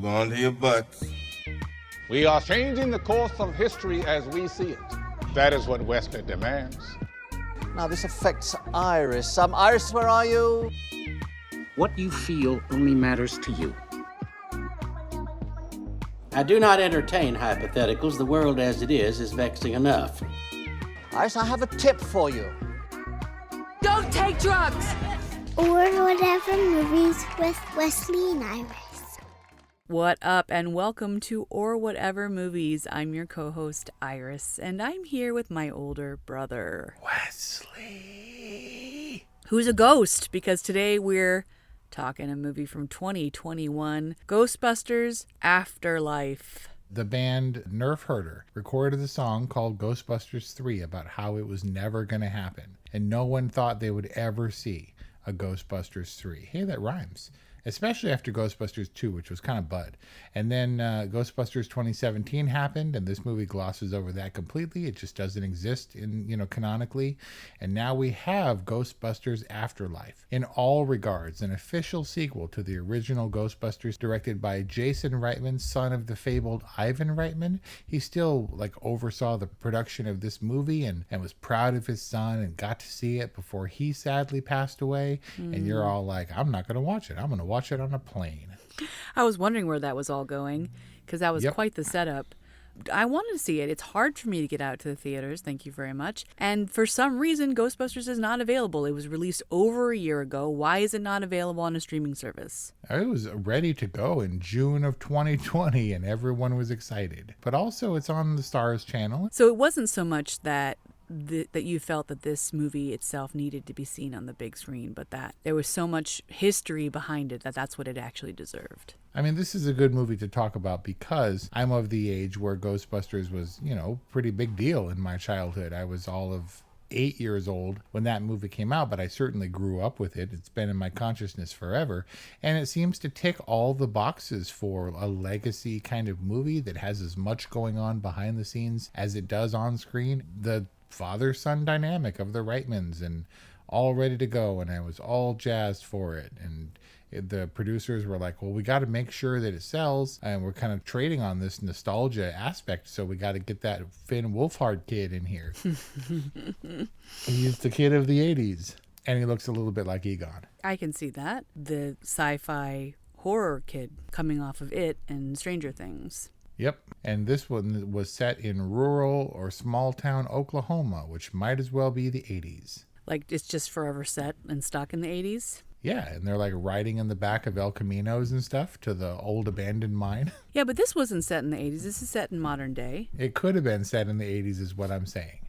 Hold on to your butts. We are changing the course of history as we see it. That is what Wesley demands. Now, this affects Iris. Iris, where are you? What you feel only matters to you. I do not entertain hypotheticals. The world as it is vexing enough. Iris, I have a tip for you. Don't take drugs! Or Whatever Movies with Wesley and Iris. What up, and welcome to Or Whatever Movies. I'm your co-host, Iris, and I'm here with my older brother, Wesley. Who's a ghost, because today we're talking a movie from 2021, Ghostbusters Afterlife. The band Nerf Herder recorded a song called Ghostbusters 3 about how it was never going to happen, and no one thought they would ever see a Ghostbusters 3. Hey, that rhymes. Especially after Ghostbusters 2, which was kind of bud. And then Ghostbusters 2017 happened, and this movie glosses over that completely. It just doesn't exist canonically. And now we have Ghostbusters Afterlife. In all regards, an official sequel to the original Ghostbusters, directed by Jason Reitman, son of the fabled Ivan Reitman. He still oversaw the production of this movie and was proud of his son and got to see it before he sadly passed away. And you're all like, I'm not going to watch it. I'm going to watch it on a plane. I was wondering where that was all going, because that was quite the setup. I wanted to see it. It's hard for me to get out to the theaters. Thank you very much. And for some reason, Ghostbusters is not available. It was released over a year ago. Why is it not available on a streaming service? It was ready to go in June of 2020, and everyone was excited. But also, it's on the Stars channel. So it wasn't so much that you felt that this movie itself needed to be seen on the big screen, but that there was so much history behind it that that's what it actually deserved. I mean, this is a good movie to talk about because I'm of the age where Ghostbusters was, pretty big deal in my childhood. I was all of 8 years old when that movie came out, but I certainly grew up with it. It's been in my consciousness forever, and it seems to tick all the boxes for a legacy kind of movie that has as much going on behind the scenes as it does on screen. The father-son dynamic of the Reitmans, and all ready to go, and I was all jazzed for it. And the producers were like, well, we got to make sure that it sells, and we're kind of trading on this nostalgia aspect, so we got to get that Finn Wolfhard kid in here. He's the kid of the 80s, and he looks a little bit like Egon. I can see that. The sci-fi horror kid coming off of It and Stranger Things. Yep, and this one was set in rural or small town Oklahoma, which might as well be the 80s. Like it's just forever set and stuck in the 80s? Yeah, and they're riding in the back of El Caminos and stuff to the old abandoned mine. Yeah, but this wasn't set in the 80s. This is set in modern day. It could have been set in the 80s is what I'm saying.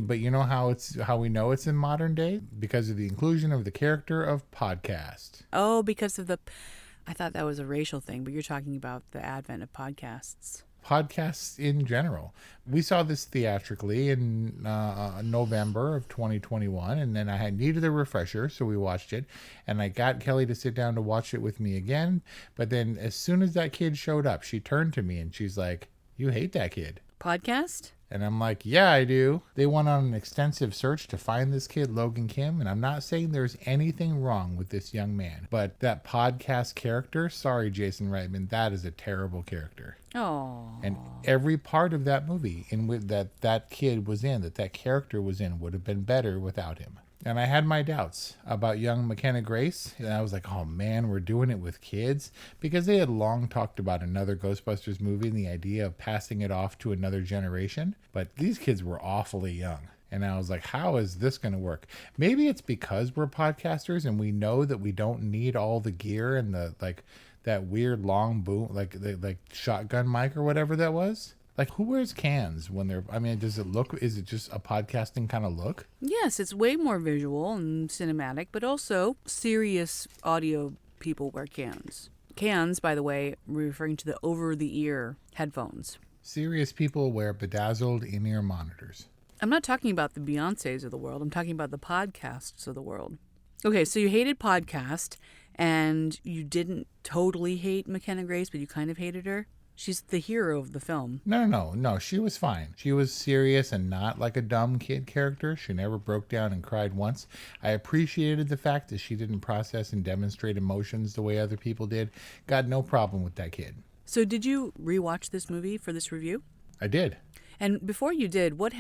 But you know how we know it's in modern day? Because of the inclusion of the character of podcast. Oh, because of I thought that was a racial thing, but you're talking about the advent of podcasts. Podcasts in general. We saw this theatrically in November of 2021, and then I needed a refresher, so we watched it, and I got Kelly to sit down to watch it with me again. But then as soon as that kid showed up, she turned to me and she's like, "You hate that kid." Podcast? And I'm like, yeah, I do. They went on an extensive search to find this kid, Logan Kim. And I'm not saying there's anything wrong with this young man. But that podcast character, sorry, Jason Reitman, that is a terrible character. Oh. And every part of that movie that kid was in, that character was in, would have been better without him. And I had my doubts about young Mckenna Grace. And I was like, oh man, we're doing it with kids. Because they had long talked about another Ghostbusters movie and the idea of passing it off to another generation. But these kids were awfully young. And I was like, how is this going to work? Maybe it's because we're podcasters and we know that we don't need all the gear and that weird long boom, like shotgun mic or whatever that was. Like, who wears cans when they're, is it just a podcasting kind of look? Yes, it's way more visual and cinematic, but also serious audio people wear cans. Cans, by the way, referring to the over-the-ear headphones. Serious people wear bedazzled in-ear monitors. I'm not talking about the Beyoncés of the world. I'm talking about the podcasts of the world. Okay, so you hated podcast, and you didn't totally hate Mckenna Grace, but you kind of hated her? She's the hero of the film. No, she was fine. She was serious and not like a dumb kid character. She never broke down and cried once. I appreciated the fact that she didn't process and demonstrate emotions the way other people did. Got no problem with that kid. So did you rewatch this movie for this review? I did. And before you did, what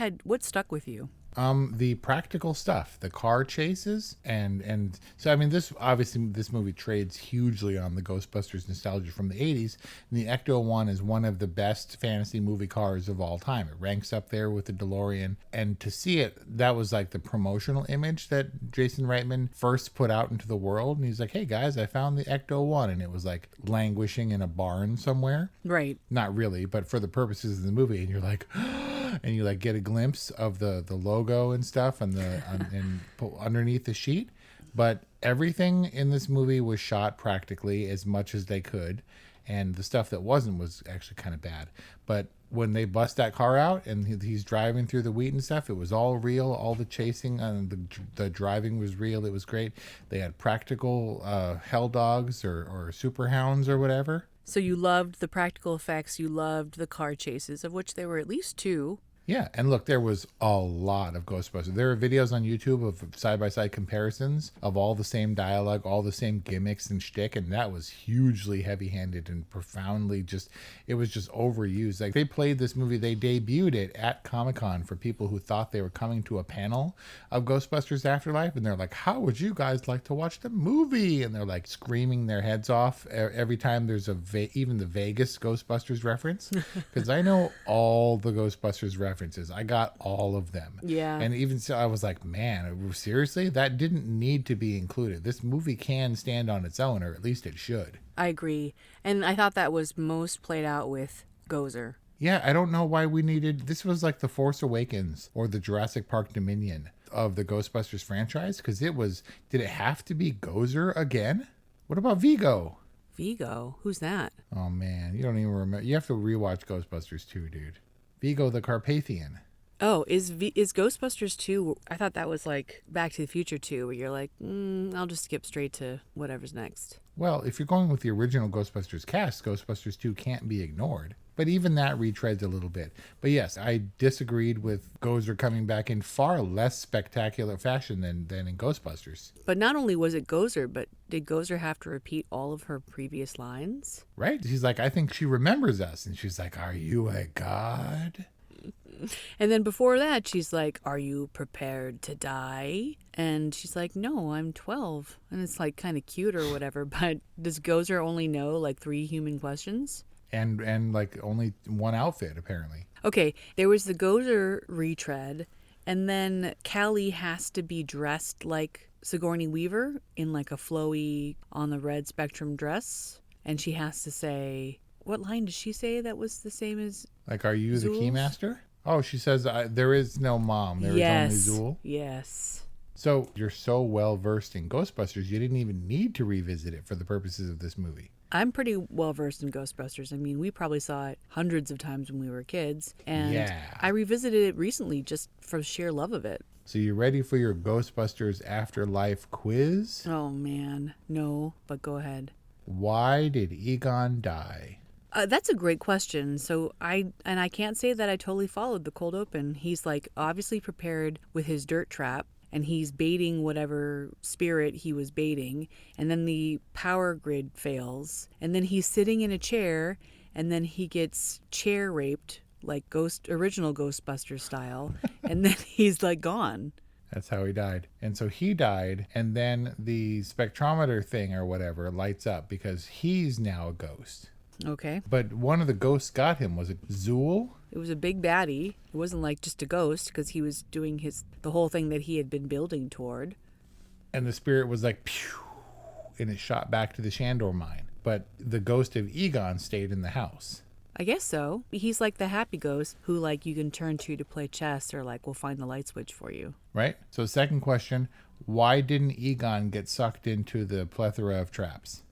stuck with you? The practical stuff, the car chases, and so I mean, this movie trades hugely on the Ghostbusters nostalgia from the 80s. And the Ecto-1 is one of the best fantasy movie cars of all time. It ranks up there with the DeLorean. And to see it, that was like the promotional image that Jason Reitman first put out into the world. And he's like, "Hey guys, I found the Ecto-1," and it was like languishing in a barn somewhere. Right. Not really, but for the purposes of the movie, and you're like. And you like get a glimpse of the logo and stuff and underneath the sheet. But everything in this movie was shot practically as much as they could, and the stuff that wasn't was actually kind of bad. But when they bust that car out and he's driving through the wheat and stuff, it was all real. All the chasing and the driving was real. It was great. They had practical hell dogs or super hounds or whatever. So you loved the practical effects, you loved the car chases, of which there were at least 2. Yeah, and look, there was a lot of Ghostbusters. There are videos on YouTube of side-by-side comparisons of all the same dialogue, all the same gimmicks and shtick, and that was hugely heavy-handed and profoundly it was just overused. Like, they played this movie, they debuted it at Comic-Con for people who thought they were coming to a panel of Ghostbusters Afterlife, and they're like, "How would you guys like to watch the movie?" And they're like screaming their heads off every time there's even the Vegas Ghostbusters reference, because I know all the Ghostbusters references. I got all of them. Yeah. And even so, I was like, man, seriously? That didn't need to be included. This movie can stand on its own, or at least it should. I agree. And I thought that was most played out with Gozer. Yeah, I don't know why we needed... This was like The Force Awakens or the Jurassic Park Dominion of the Ghostbusters franchise, because it was... Did it have to be Gozer again? What about Vigo? Vigo? Who's that? Oh, man. You don't even remember. You have to rewatch Ghostbusters 2, dude. Vigo the Carpathian. Oh, is Ghostbusters 2, I thought that was like Back to the Future 2, where you're like, I'll just skip straight to whatever's next. Well, if you're going with the original Ghostbusters cast, Ghostbusters 2 can't be ignored. But even that retreads a little bit. But yes, I disagreed with Gozer coming back in far less spectacular fashion than in Ghostbusters. But not only was it Gozer, but did Gozer have to repeat all of her previous lines? Right? She's like, "I think she remembers us." And she's like, "Are you a god?" And then before that, she's like, "Are you prepared to die?" And she's like, "No, I'm 12. And it's like kind of cute or whatever. But does Gozer only know like 3 human questions? And like only one outfit, apparently. Okay, there was the Gozer retread, and then Callie has to be dressed like Sigourney Weaver in like a flowy on the red spectrum dress, and she has to say, what line did she say that was the same as Like, "Are you the Zool's? Keymaster?" Oh, she says, "There is no mom. There is only Zool." Yes. So you're so well versed in Ghostbusters, you didn't even need to revisit it for the purposes of this movie. I'm pretty well versed in Ghostbusters. I mean, we probably saw it hundreds of times when we were kids, and Yeah. I revisited it recently just for sheer love of it. So you ready for your Ghostbusters Afterlife quiz? Oh man, no, but go ahead. Why did Egon die? That's a great question. So I can't say that I totally followed the cold open. He's like obviously prepared with his dirt trap, and he's baiting whatever spirit he was baiting, and then the power grid fails, and then he's sitting in a chair, and then he gets chair raped like original Ghostbusters style, and then he's like gone. That's how he died. And so he died, and then the spectrometer thing or whatever lights up because he's now a ghost. Okay. But one of the ghosts got him. Was it Zool? It was a big baddie. It wasn't like just a ghost, because he was doing the whole thing that he had been building toward. And the spirit was like, pew, and it shot back to the Shandor mine. But the ghost of Egon stayed in the house. I guess so. He's like the happy ghost who like you can turn to play chess, or like we'll find the light switch for you. Right? So second question, why didn't Egon get sucked into the plethora of traps?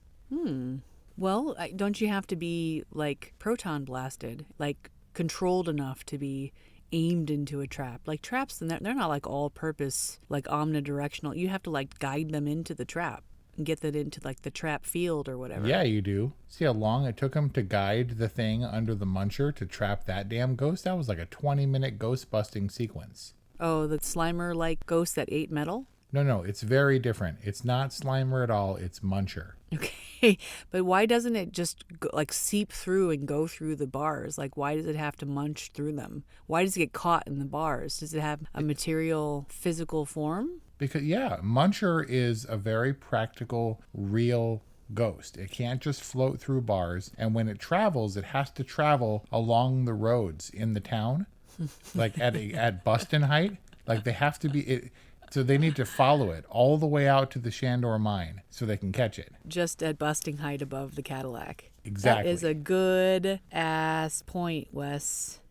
Well, don't you have to be like proton blasted, like controlled enough to be aimed into a trap? Like traps, they're not like all purpose, like omnidirectional. You have to like guide them into the trap and get that into like the trap field or whatever. Yeah, you do. See how long it took him to guide the thing under the muncher to trap that damn ghost? That was like a 20-minute ghost busting sequence. Oh, the Slimer like ghost that ate metal? No, it's very different. It's not Slimer at all. It's Muncher. Okay, but why doesn't it just go, like seep through and go through the bars? Like, why does it have to munch through them? Why does it get caught in the bars? Does it have a material, physical form? Because, yeah, Muncher is a very practical, real ghost. It can't just float through bars. And when it travels, it has to travel along the roads in the town, like at Bustin height. Like they have to be... So they need to follow it all the way out to the Shandor mine so they can catch it. Just at busting height above the Cadillac. Exactly. That is a good ass point, Wes.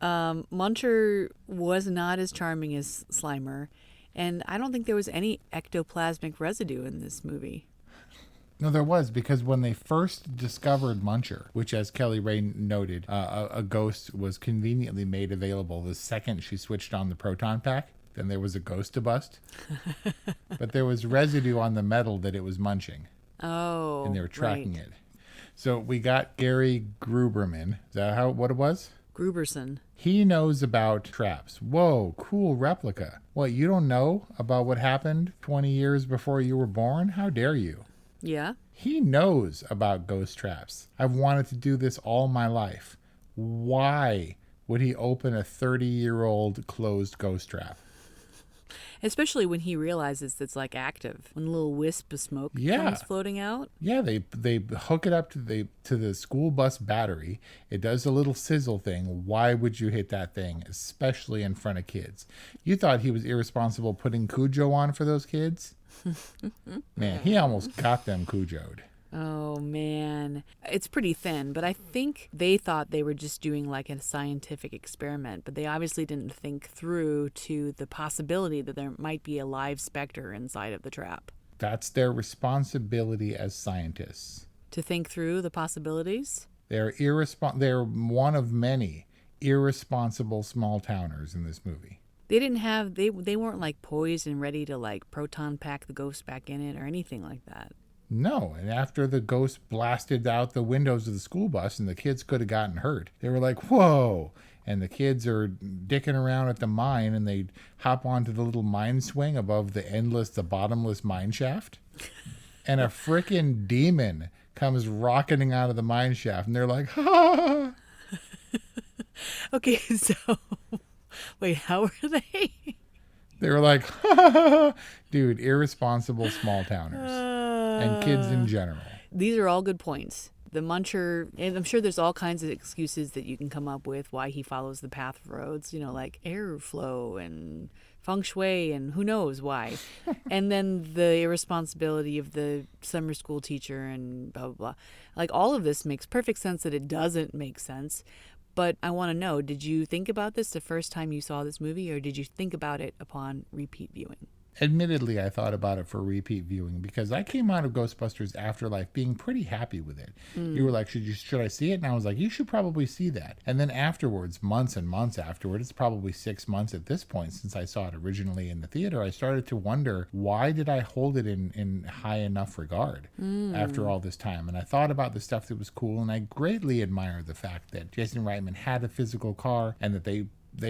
Muncher was not as charming as Slimer, and I don't think there was any ectoplasmic residue in this movie. No, there was, because when they first discovered Muncher, which, as Kelly Ray noted, a ghost was conveniently made available the second she switched on the proton pack. Then there was a ghost to bust. But there was residue on the metal that it was munching. Oh, and they were tracking right. it. So we got Gary Gruberman. Is that what it was? Gruberson. He knows about traps. Whoa, cool replica. What, you don't know about what happened 20 years before you were born? How dare you? Yeah? He knows about ghost traps. I've wanted to do this all my life. Why would he open a 30-year-old closed ghost trap? Especially when he realizes it's like active. When a little wisp of smoke comes floating out. Yeah, they hook it up to the school bus battery. It does a little sizzle thing. Why would you hit that thing, especially in front of kids? You thought he was irresponsible putting Cujo on for those kids? Man, he almost got them Cujo'd. Oh, man. It's pretty thin, but I think they thought they were just doing like a scientific experiment, but they obviously didn't think through to the possibility that there might be a live specter inside of the trap. That's their responsibility as scientists. To think through the possibilities? They're one of many irresponsible small-towners in this movie. They didn't have, they weren't like poised and ready to like proton pack the ghost back in it or anything like that. No, and after the ghost blasted out the windows of the school bus and the kids could have gotten hurt, they were like, whoa. And the kids are dicking around at the mine and they hop onto the little mine swing above the bottomless mine shaft. And a frickin' demon comes rocketing out of the mine shaft and they're like, ha! Okay, so, wait, how were they? They were like, ha! Dude, irresponsible small-towners. And kids in general. These are all good points. The Muncher, and I'm sure there's all kinds of excuses that you can come up with why he follows the path of roads, like airflow and feng shui and who knows why. And then the irresponsibility of the summer school teacher and blah, blah, blah. Like all of this makes perfect sense that it doesn't make sense. But I want to know, did you think about this the first time you saw this movie, or did you think about it upon repeat viewing? Admittedly, I thought about it for repeat viewing because I came out of Ghostbusters Afterlife being pretty happy with it. You were like, should I see it? And I was like, you should probably see that. And then afterwards, months and months afterward, it's probably 6 months at this point since I saw it originally in the theater, I started to wonder, why did I hold it in high enough regard after all this time? And I thought about the stuff that was cool, and I greatly admire the fact that Jason Reitman had a physical car and that they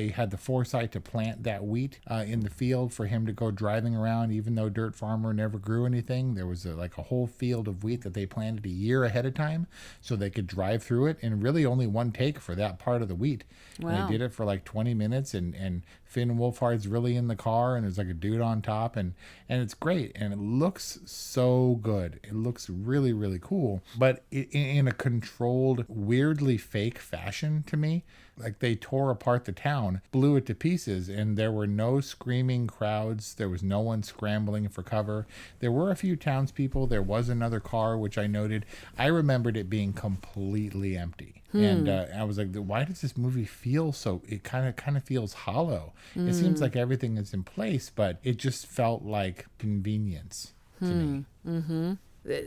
had the foresight to plant that wheat in the field for him to go driving around, even though Dirt Farmer never grew anything. There was a whole field of wheat that they planted a year ahead of time so they could drive through it in really only one take for that part of the wheat. Wow. And they did it for like 20 minutes and Finn Wolfhard's really in the car and there's like a dude on top and it's great and it looks so good. It looks really, really cool, but in a controlled, weirdly fake fashion to me. Like they tore apart the town, blew it to pieces, and there were no screaming crowds. There was no one scrambling for cover. There were a few townspeople. There was another car, which I noted. I remembered it being completely empty. And I was like, why does this movie feel so, it kind of feels hollow. It seems like everything is in place, but it just felt like convenience to me. Mm-hmm.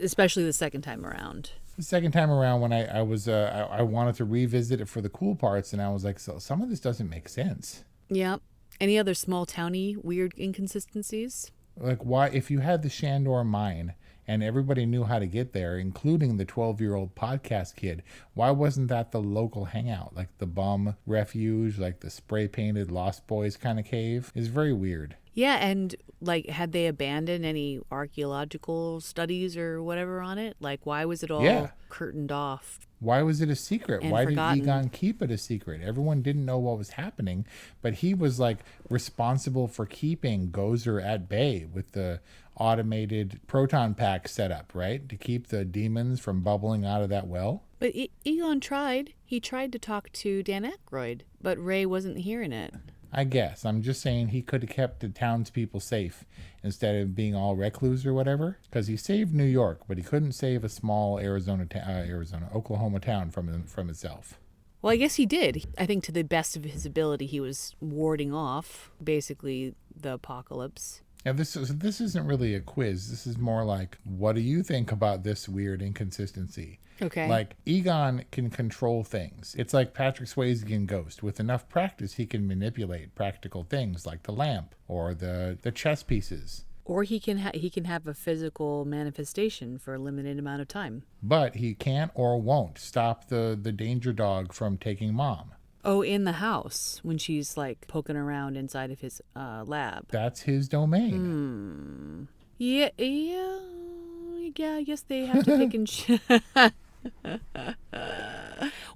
Especially the second time around. The second time around when I wanted to revisit it for the cool parts, and I was like, so some of this doesn't make sense. Yeah. Any other small towny weird inconsistencies? Like, why, if you had the Shandor mine and everybody knew how to get there, including the 12-year-old podcast kid, why wasn't that the local hangout? Like the bum refuge, like the spray-painted Lost Boys kind of cave? Is very weird. Yeah, and like, had they abandoned any archaeological studies or whatever on it? Like, why was it all curtained off? Why was it a secret? And Why forgotten? did Egon keep it a secret? Everyone didn't know what was happening, but he was like responsible for keeping Gozer at bay with the automated proton pack set up, right? To keep the demons from bubbling out of that well. But Egon tried. He tried to talk to Dan Aykroyd, but Ray wasn't hearing it. I guess. I'm just saying he could have kept the townspeople safe instead of being all recluse or whatever. Because he saved New York, but he couldn't save a small Oklahoma town from itself. Well, I guess he did. I think to the best of his ability, he was warding off, basically, the apocalypse. Now, this isn't really a quiz. This is more like, what do you think about this weird inconsistency? Okay. Like, Egon can control things. It's like Patrick Swayze in Ghost. With enough practice, he can manipulate practical things like the lamp or the chess pieces. Or he can have a physical manifestation for a limited amount of time. But he can't or won't stop the danger dog from taking Mom. Oh, in the house when she's like poking around inside of his lab. That's his domain. Yeah. I guess they have to pick and choose.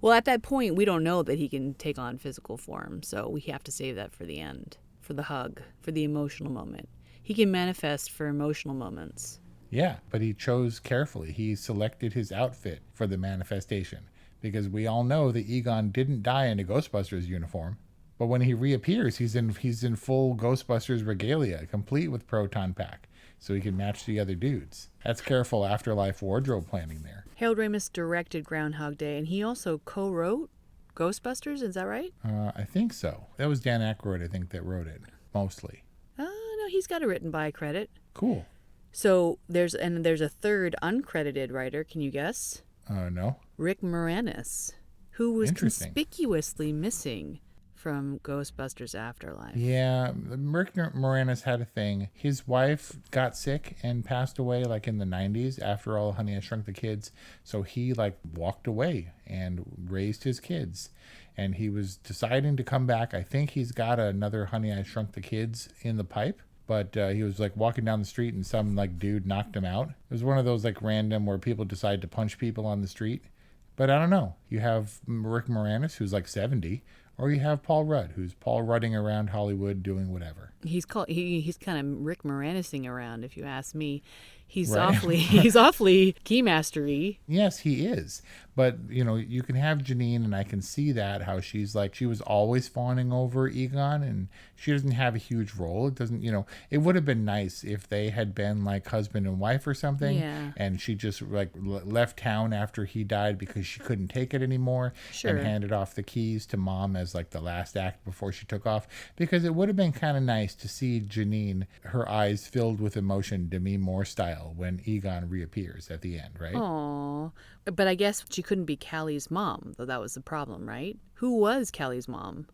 Well, at that point, we don't know that he can take on physical form, so we have to save that for the end, for the hug, for the emotional moment. He can manifest for emotional moments. Yeah, but he chose carefully. He selected his outfit for the manifestation because we all know that Egon didn't die in a Ghostbusters uniform. But when he reappears, he's in full Ghostbusters regalia, complete with proton pack, so he can match the other dudes. That's careful afterlife wardrobe planning there. Harold Ramis directed Groundhog Day, and he also co-wrote Ghostbusters. Is that right? I think so. That was Dan Aykroyd, I think, that wrote it, mostly. Oh, no, he's got a written by credit. Cool. So there's a third uncredited writer. Can you guess? No. Rick Moranis, who was Interesting. conspicuously missing from Ghostbusters Afterlife. Yeah, Rick Moranis had a thing. His wife got sick and passed away like in the 90s after all Honey, I Shrunk the Kids. So he like walked away and raised his kids. And he was deciding to come back. I think he's got another Honey, I Shrunk the Kids in the pipe. But he was like walking down the street and some like dude knocked him out. It was one of those like random where people decide to punch people on the street. But I don't know. You have Rick Moranis, who's like 70, or you have Paul Rudd, who's Paul Rudding around Hollywood doing whatever. He's kind of Rick Moranising around, if you ask me. He's Right. awfully keymastery. Yes, he is. But, you know, you can have Janine, and I can see that, how she's like, she was always fawning over Egon, and she doesn't have a huge role. It doesn't, you know, it would have been nice if they had been like husband and wife or something. Yeah. And she just like left town after he died because she couldn't take it anymore. Sure. And handed off the keys to Mom as like the last act before she took off. Because it would have been kind of nice to see Janine, her eyes filled with emotion, Demi Moore style, when Egon reappears at the end, right? Aww. But I guess she couldn't be Callie's mom, though that was the problem, right? Who was Callie's mom?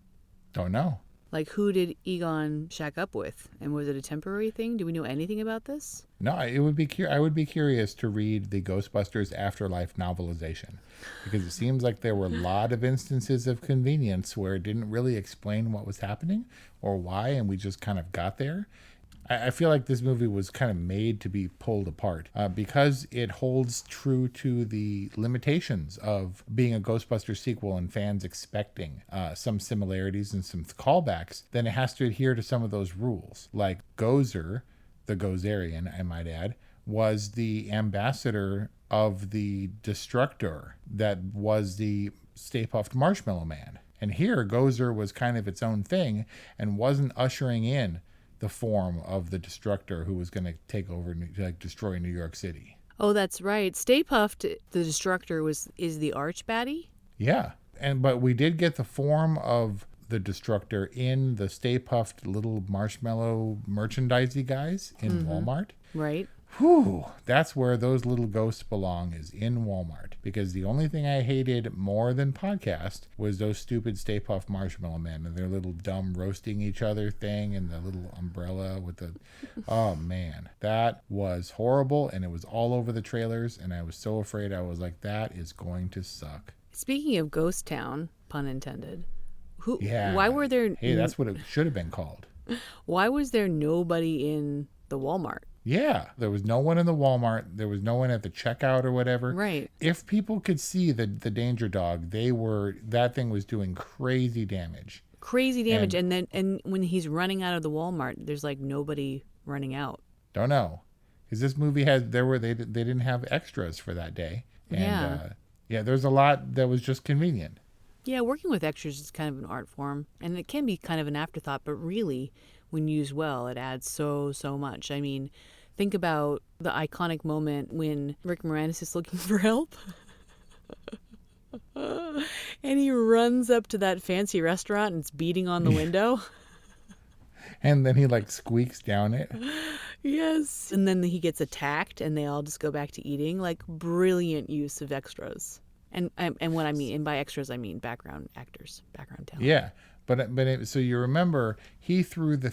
Don't know. Like, who did Egon shack up with? And was it a temporary thing? Do we know anything about this? No, it would be. I would be curious to read the Ghostbusters Afterlife novelization, because it seems like there were a lot of instances of convenience where it didn't really explain what was happening or why, and we just kind of got there. I feel like this movie was kind of made to be pulled apart because it holds true to the limitations of being a Ghostbusters sequel and fans expecting some similarities and some callbacks. Then it has to adhere to some of those rules. Like Gozer, the Gozerian, I might add, was the ambassador of the Destructor that was the Stay Puft Marshmallow Man. And here, Gozer was kind of its own thing and wasn't ushering in the form of the Destructor who was going to take over, like destroy New York City. Oh, that's right. Stay Puft, the Destructor, is the arch baddie? Yeah, but we did get the form of the Destructor in the Stay Puft little marshmallow merchandisey guys in Walmart. Right. Whew, that's where those little ghosts belong, is in Walmart. Because the only thing I hated more than podcast was those stupid Stay Puft Marshmallow Men and their little dumb roasting each other thing and the little umbrella with the... Oh, man. That was horrible, and it was all over the trailers, and I was so afraid. I was like, that is going to suck. Speaking of Ghost Town, pun intended, Yeah. why were there... Hey, that's what it should have been called. Why was there nobody in the Walmart? Yeah, there was no one in the Walmart. There was no one at the checkout or whatever. Right. If people could see the danger dog, that thing was doing crazy damage. Crazy damage. And when he's running out of the Walmart, there's like nobody running out. Don't know. Because this movie they didn't have extras for that day. And there's a lot that was just convenient. Yeah, working with extras is kind of an art form, and it can be kind of an afterthought, but really, when used well, it adds so much. I mean, think about the iconic moment when Rick Moranis is looking for help. And he runs up to that fancy restaurant and it's beating on the window. And then he like squeaks down it. Yes. And then he gets attacked and they all just go back to eating. Like, brilliant use of extras. And what I mean, and by extras, I mean background actors, background talent. Yeah. So you remember he threw the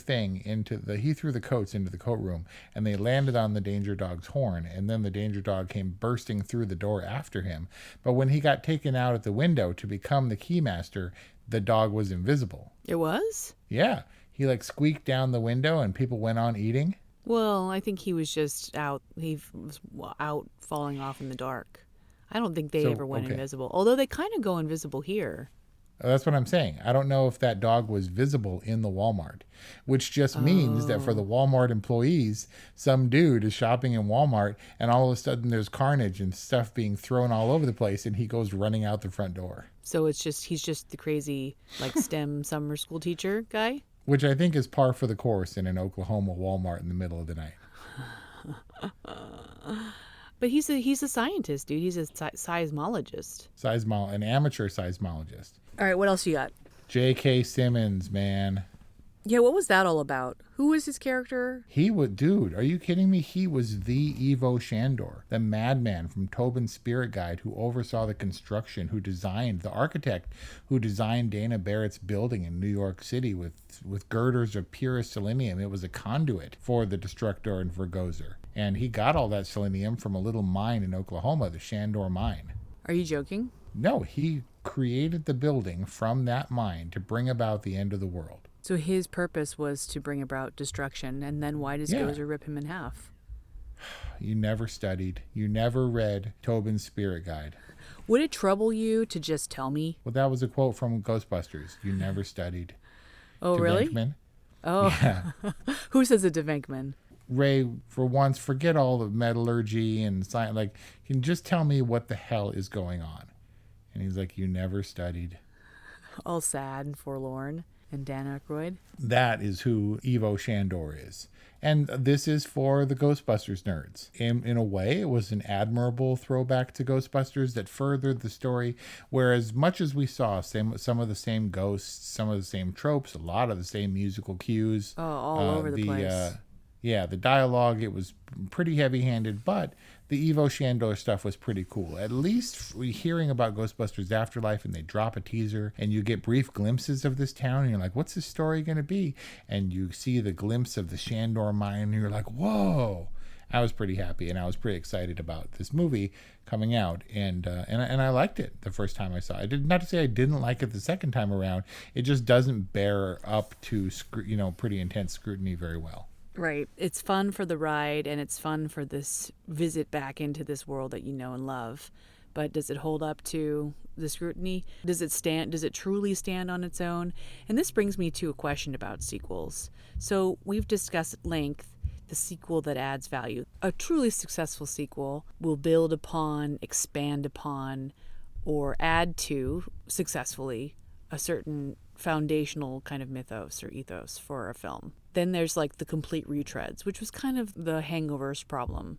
coats into the coat room and they landed on the danger dog's horn, and then the danger dog came bursting through the door after him. But when he got taken out at the window to become the keymaster, the dog was invisible. It was? Yeah. He like squeaked down the window and people went on eating. Well, I think he was just out. He was out falling off in the dark. I don't think they ever went invisible. Although they kind of go invisible here. That's what I'm saying. I don't know if that dog was visible in the Walmart, which just means that for the Walmart employees, some dude is shopping in Walmart and all of a sudden there's carnage and stuff being thrown all over the place and he goes running out the front door. So he's just the crazy like STEM summer school teacher guy? Which I think is par for the course in an Oklahoma Walmart in the middle of the night. But he's a scientist, dude. He's a seismologist. An amateur seismologist. All right, what else you got? J.K. Simmons, man. Yeah, what was that all about? Who was his character? Dude, are you kidding me? He was the Ivo Shandor, the madman from Tobin's Spirit Guide who oversaw the construction, the architect who designed Dana Barrett's building in New York City with girders of purest selenium. It was a conduit for the Destructor and for Gozer. And he got all that selenium from a little mine in Oklahoma, the Shandor Mine. Are you joking? No, he created the building from that mine to bring about the end of the world. So his purpose was to bring about destruction, and then why does Gozer rip him in half? You never studied. You never read Tobin's Spirit Guide. Would it trouble you to just tell me? Well, that was a quote from Ghostbusters. You never studied. Oh, really? Venkman. Oh. Yeah. Who says it to Venkman? Ray, for once, forget all the metallurgy and science. Like, can you just tell me what the hell is going on? And he's like, you never studied. All sad and forlorn. And Dan Aykroyd? That is who Ivo Shandor is. And this is for the Ghostbusters nerds. In a way, it was an admirable throwback to Ghostbusters that furthered the story, where as much as we saw some of the same ghosts, some of the same tropes, a lot of the same musical cues. Oh, all over the place. The dialogue, it was pretty heavy-handed, but the Ivo Shandor stuff was pretty cool. At least hearing about Ghostbusters Afterlife, and they drop a teaser, and you get brief glimpses of this town, and you're like, what's this story going to be? And you see the glimpse of the Shandor mine, and you're like, whoa! I was pretty happy, and I was pretty excited about this movie coming out, and I liked it the first time I saw it. Not to say I didn't like it the second time around. It just doesn't bear up to pretty intense scrutiny very well. Right. It's fun for the ride, and it's fun for this visit back into this world that you know and love. But does it hold up to the scrutiny? Does it truly stand on its own? And this brings me to a question about sequels. So we've discussed at length the sequel that adds value. A truly successful sequel will build upon, expand upon, or add to successfully a certain foundational kind of mythos or ethos for a film. Then there's like the complete retreads, which was kind of the Hangover's problem,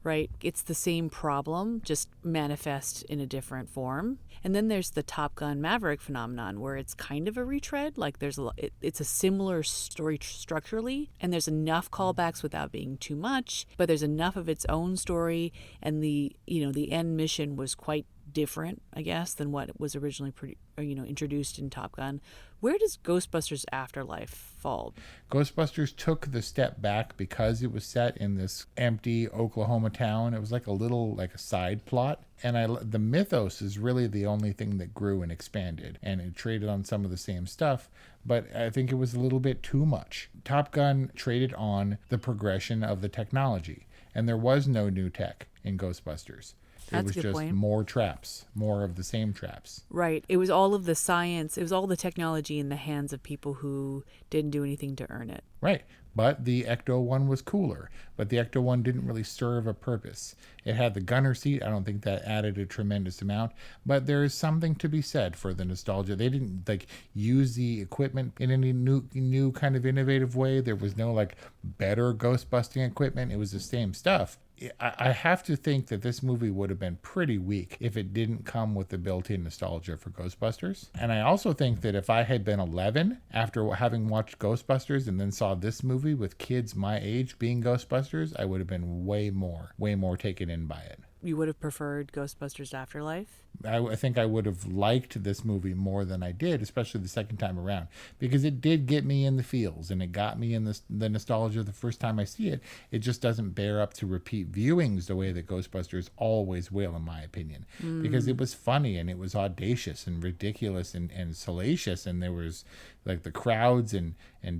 right? It's the same problem, just manifest in a different form. And then there's the Top Gun Maverick phenomenon, where it's kind of a retread, like it's a similar story structurally, and there's enough callbacks without being too much, but there's enough of its own story, and the end mission was quite different, I guess, than what was originally introduced in Top Gun. Where does Ghostbusters Afterlife fall? Ghostbusters took the step back because it was set in this empty Oklahoma town. It was like a side plot. And the mythos is really the only thing that grew and expanded. And it traded on some of the same stuff, but I think it was a little bit too much. Top Gun traded on the progression of the technology. And there was no new tech in Ghostbusters. That's it was a good just point. more traps, more of the same traps. Right. It was all of the science. It was all the technology in the hands of people who didn't do anything to earn it. Right. But the Ecto-1 was cooler. But the Ecto-1 didn't really serve a purpose. It had the gunner seat. I don't think that added a tremendous amount. But there is something to be said for the nostalgia. They didn't use the equipment in any new kind of innovative way. There was no better ghost busting equipment. It was the same stuff. I have to think that this movie would have been pretty weak if it didn't come with the built-in nostalgia for Ghostbusters. And I also think that if I had been 11 after having watched Ghostbusters and then saw this movie with kids my age being Ghostbusters, I would have been way more taken in by it. You would have preferred Ghostbusters Afterlife? I think I would have liked this movie more than I did, especially the second time around, because it did get me in the feels and it got me in the nostalgia the first time I see it. It just doesn't bear up to repeat viewings the way that Ghostbusters always will, in my opinion, because it was funny and it was audacious and ridiculous and salacious, and there was the crowds and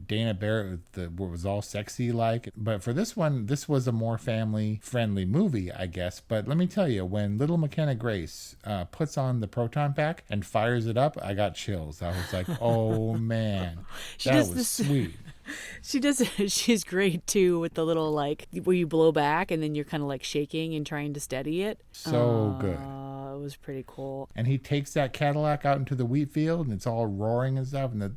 Dana Barrett what was all sexy like. But for this one, this was a more family friendly movie, I guess. But let me tell you, when little Mckenna Grace puts on the proton pack and fires it up, I got chills. I was like, oh man, that was sweet. She's great too, with the little where you blow back and then you're kind of shaking and trying to steady it. So good. It was pretty cool. And he takes that Cadillac out into the wheat field and it's all roaring and stuff, and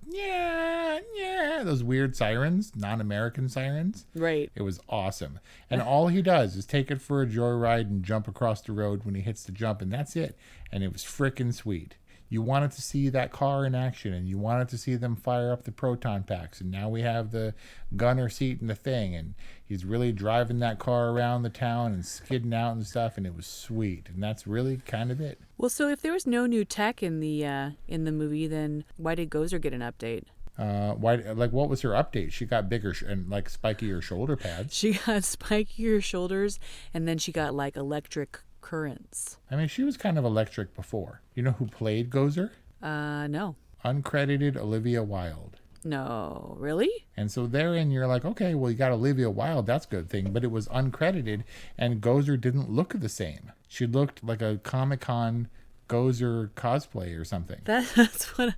those weird sirens, non-American sirens. Right. It was awesome. And all he does is take it for a joyride and jump across the road when he hits the jump, and that's it. And it was freaking sweet. You wanted to see that car in action, and you wanted to see them fire up the proton packs, and now we have the gunner seat and the thing, and he's really driving that car around the town and skidding out and stuff, and it was sweet. And that's really kind of it. Well, so if there was no new tech in the movie, then why did Gozer get an update? What was her update? She got bigger and spikier shoulder pads. She got spikier shoulders, and then she got electric currents. I mean, she was kind of electric before. You know who played Gozer? No. Uncredited Olivia Wilde. No, really? And so therein you're like, okay, well, you got Olivia Wilde, that's a good thing. But it was uncredited, and Gozer didn't look the same. She looked like a Comic-Con Gozer cosplay or something. That's what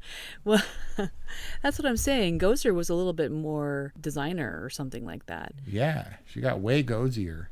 I'm saying. Gozer was a little bit more designer or something like that. Yeah, she got way Gozier.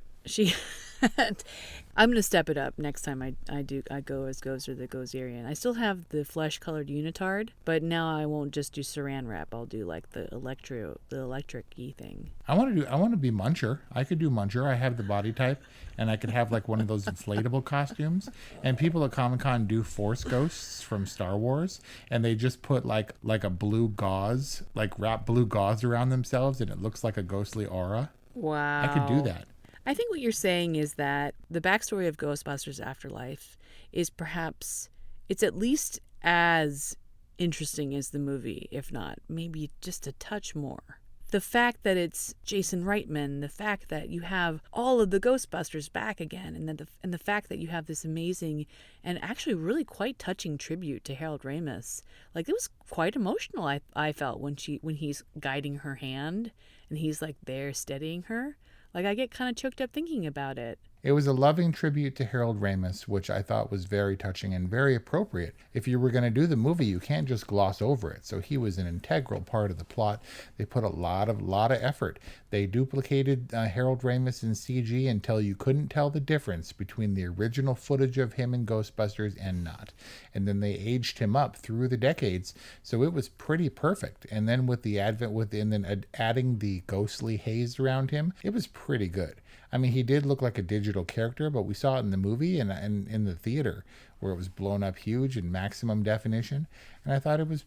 I'm gonna step it up next time I go as Gozer the Gozerian. I still have the flesh colored unitard, but now I won't just do saran wrap. I'll do the electric-y thing. I want to be Muncher. I could do Muncher. I have the body type, and I could have one of those inflatable costumes. And people at Comic-Con do Force Ghosts from Star Wars, and they just put like a blue gauze, wrap blue gauze around themselves, and it looks like a ghostly aura. Wow. I could do that. I think what you're saying is that the backstory of Ghostbusters Afterlife is perhaps, it's at least as interesting as the movie, if not maybe just a touch more. The fact that it's Jason Reitman, the fact that you have all of the Ghostbusters back again, and the fact that you have this amazing and actually really quite touching tribute to Harold Ramis. It was quite emotional, I felt, when he's guiding her hand and he's there steadying her. I get kind of choked up thinking about it. It was a loving tribute to Harold Ramis, which I thought was very touching and very appropriate. If you were going to do the movie, you can't just gloss over it. So he was an integral part of the plot. They put a lot of effort. They duplicated Harold Ramis in CG until you couldn't tell the difference between the original footage of him in Ghostbusters and not. And then they aged him up through the decades, so it was pretty perfect. And then with the adding the ghostly haze around him, it was pretty good. I mean, he did look like a digital character, but we saw it in the movie and in the theater where it was blown up huge in maximum definition. And I thought it was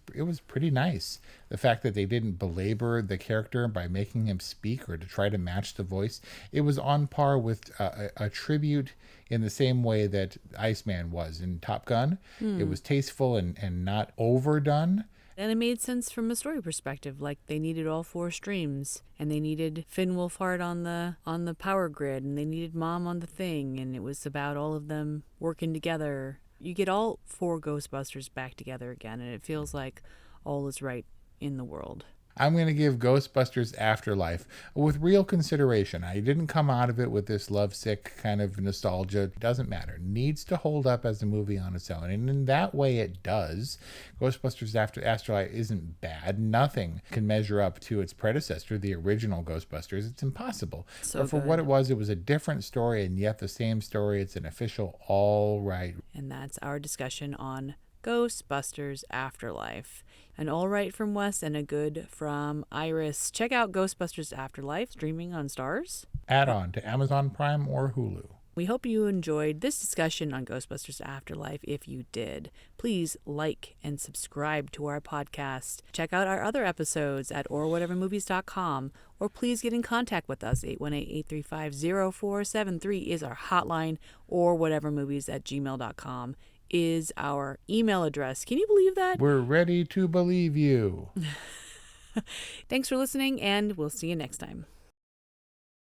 pretty nice. The fact that they didn't belabor the character by making him speak or to try to match the voice. It was on par with a tribute in the same way that Iceman was in Top Gun. It was tasteful and not overdone. And it made sense from a story perspective. Like, they needed all 4 streams, and they needed Finn Wolfhard on the power grid, and they needed Mom on the thing, and it was about all of them working together. You get all 4 Ghostbusters back together again, and it feels like all is right in the world. I'm going to give Ghostbusters Afterlife with real consideration. I didn't come out of it with this lovesick kind of nostalgia. It doesn't matter. It needs to hold up as a movie on its own. And in that way it does. Ghostbusters Afterlife isn't bad. Nothing can measure up to its predecessor, the original Ghostbusters. It's impossible. So but for what it was a different story and yet the same story. It's an official all right. And that's our discussion on Ghostbusters Afterlife. An all right from Wes and a good from Iris. Check out Ghostbusters Afterlife, streaming on Starz. Add on to Amazon Prime or Hulu. We hope you enjoyed this discussion on Ghostbusters Afterlife. If you did, please like and subscribe to our podcast. Check out our other episodes at orwhatevermovies.com, or please get in contact with us. 818-835-0473 is our hotline, or whatevermovies@gmail.com is our email address. Can you believe that? We're ready to believe you. Thanks for listening, and we'll see you next time.